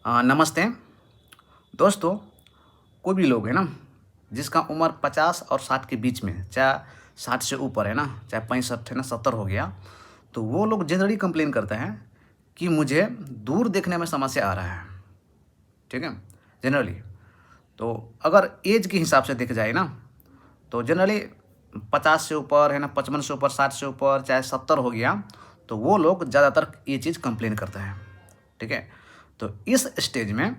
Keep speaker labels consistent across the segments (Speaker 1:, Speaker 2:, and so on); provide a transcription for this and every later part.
Speaker 1: नमस्ते दोस्तों। कोई भी लोग है ना जिसका उम्र 50 और 60 के बीच में, चाहे 60 से ऊपर है ना, चाहे 65 है ना, 70 हो गया, तो वो लोग जनरली कंप्लेन करते हैं कि मुझे दूर देखने में समस्या आ रहा है। ठीक है, जनरली। तो अगर एज के हिसाब से देखा जाए ना, तो जनरली 50 से ऊपर है ना, 55 से ऊपर, 60 से ऊपर, चाहे 70 हो गया, तो वो लोग ज़्यादातर ये चीज़ कंप्लेन करते हैं। ठीक है, तो इस स्टेज में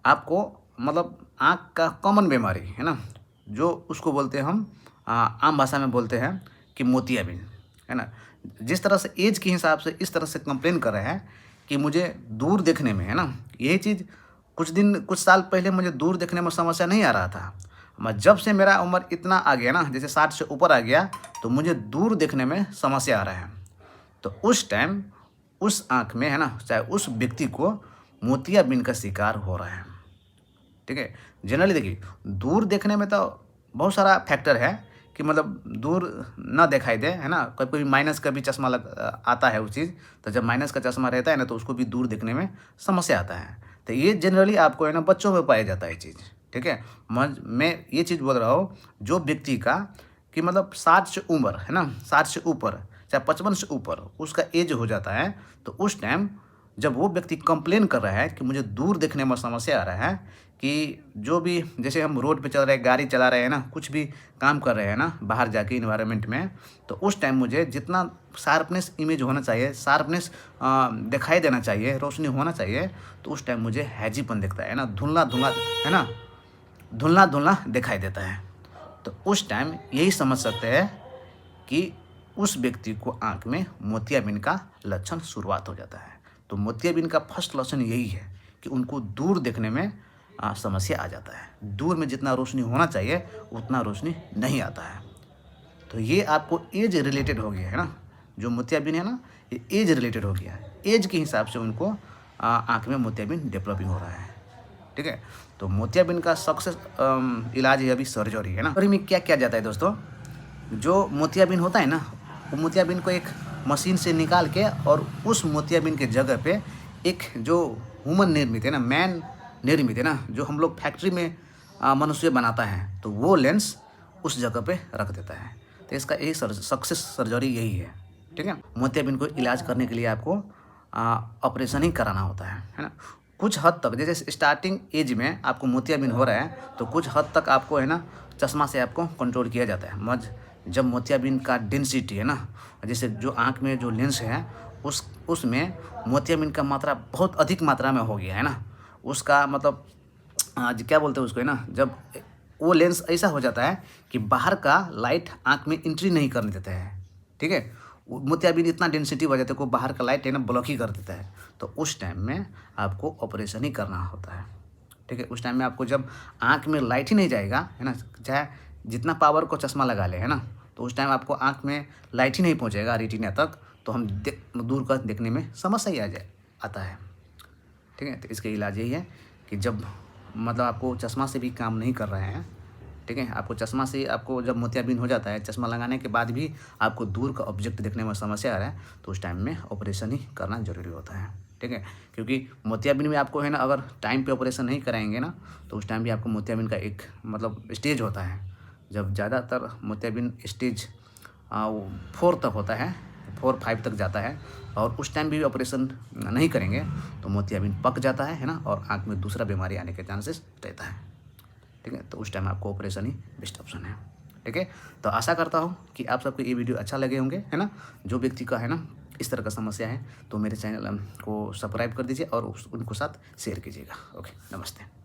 Speaker 1: आपको मतलब आँख का कॉमन बीमारी है ना, जो उसको बोलते हैं हम आम भाषा में बोलते हैं कि मोतियाबिंद, है ना। जिस तरह से एज के हिसाब से इस तरह से कंप्लेन कर रहे हैं कि मुझे दूर देखने में, है ना, यही चीज़ कुछ साल पहले मुझे दूर देखने में समस्या नहीं आ रहा था। मैं जब से मेरा उम्र इतना आ गया ना, जैसे 60 से ऊपर आ गया, तो मुझे दूर देखने में समस्या आ रहा है। तो उस टाइम उस आँख में, है ना, चाहे उस व्यक्ति को मोतियाबिंद का शिकार हो रहा है। ठीक है, जनरली देखिए, दूर देखने में तो बहुत सारा फैक्टर है कि मतलब दूर ना दिखाई दे, है ना। कभी कभी माइनस का भी चश्मा आता है वो चीज़। तो जब माइनस का चश्मा रहता है ना, तो उसको भी दूर देखने में समस्या आता है। तो ये जनरली आपको है ना बच्चों में पाया जाता है चीज़। ठीक है, मैं ये चीज़ बोल रहा हूँ, जो व्यक्ति का कि मतलब 60 से उम्र है ना, 60 से ऊपर, चाहे 55 से ऊपर उसका एज हो जाता है, तो उस टाइम जब वो व्यक्ति कंप्लेन कर रहा है कि मुझे दूर देखने में समस्या आ रहा है, कि जो भी जैसे हम रोड पे चल रहे हैं, गाड़ी चला रहे हैं ना, कुछ भी काम कर रहे हैं ना, बाहर जाके इन्वायरमेंट में, तो उस टाइम मुझे जितना शार्पनेस इमेज होना चाहिए, शार्पनेस दिखाई देना चाहिए, रोशनी होना चाहिए, तो उस टाइम मुझे हैजीपन दिखता है ना, धुंधला धुंधला, है ना, धुंधला धुंधला दिखाई देता है। तो उस टाइम यही समझ सकते हैं कि उस व्यक्ति को आँख में मोतियाबिंद का लक्षण शुरुआत हो जाता है। तो मोतियाबिंद का फर्स्ट लक्षण यही है कि उनको दूर देखने में समस्या आ जाता है। दूर में जितना रोशनी होना चाहिए उतना रोशनी नहीं आता है। तो ये आपको एज रिलेटेड हो गया है ना, जो मोतियाबिंद है ना, ये एज रिलेटेड हो गया है। एज के हिसाब से उनको आँख में मोतियाबिंद डेवलपिंग हो रहा है। ठीक है, तो मोतियाबिंद का सक्सेस इलाज है अभी सर्जरी, है ना। सर्जरी में क्या किया जाता है दोस्तों, जो मोतियाबिंद होता है ना, वो मोतियाबिंद को एक मशीन से निकाल के और उस मोतियाबिंद के जगह पे एक जो ह्यूमन निर्मित है ना, मैन निर्मित है ना, जो हम लोग फैक्ट्री में मनुष्य बनाता है, तो वो लेंस उस जगह पे रख देता है। तो इसका यही सक्सेस सर्जरी यही है। ठीक है, मोतियाबिंद को इलाज करने के लिए आपको ऑपरेशन ही कराना होता है ना। कुछ हद तक जैसे स्टार्टिंग एज में आपको मोतियाबिंद हो रहा है, तो कुछ हद तक आपको है ना चश्मा से आपको कंट्रोल किया जाता है। जब मोतियाबिंद का डेंसिटी है ना, जैसे जो आँख में जो लेंस है उसमें मोतियाबिंद का मात्रा बहुत अधिक मात्रा में हो गया है ना, उसका मतलब क्या बोलते हैं उसको, है ना, जब वो लेंस ऐसा हो जाता है कि बाहर का लाइट आँख में एंट्री नहीं करने देता है। ठीक है, मोतियाबिंद इतना डेंसिटी हो जाता है कि बाहर का लाइट है ना ब्लॉक ही कर देता है। तो उस टाइम में आपको ऑपरेशन ही करना होता है। ठीक है, उस टाइम में आपको जब आँख में लाइट ही नहीं जाएगा, है ना, चाहे जितना पावर को चश्मा लगा ले, है ना, तो उस टाइम आपको आँख में लाइट ही नहीं पहुँचेगा रेटिना तक, तो हम दूर का देखने में समस्या ही आता है। ठीक है, तो इसका इलाज यही है कि जब मतलब आपको चश्मा से भी काम नहीं कर रहे हैं, ठीक है, आपको चश्मा से आपको जब मोतियाबिंद हो जाता है, चश्मा लगाने के बाद भी आपको दूर का ऑब्जेक्ट देखने में समस्या आ रहा है, तो उस टाइम में ऑपरेशन ही करना ज़रूरी होता है। ठीक है, क्योंकि मोतियाबिंद में आपको है ना, अगर टाइम पे ऑपरेशन नहीं कराएंगे ना, तो उस टाइम भी आपको मोतियाबिंद का एक मतलब स्टेज होता है। जब ज़्यादातर मोतियाबिंद स्टेज 4 तक होता है, 4-5 तक जाता है, और उस टाइम भी ऑपरेशन नहीं करेंगे तो मोतियाबिंद पक जाता है ना, और आँख में दूसरा बीमारी आने के चांसेस रहता है। ठीक है, तो उस टाइम आपको ऑपरेशन ही बेस्ट ऑप्शन है। ठीक है, तो आशा करता हूँ कि आप सबको ये वीडियो अच्छा लगे होंगे, है ना। जो व्यक्ति का है ना इस तरह का समस्या है, तो मेरे चैनल को सब्सक्राइब कर दीजिए और उनको साथ शेयर कीजिएगा। ओके, नमस्ते।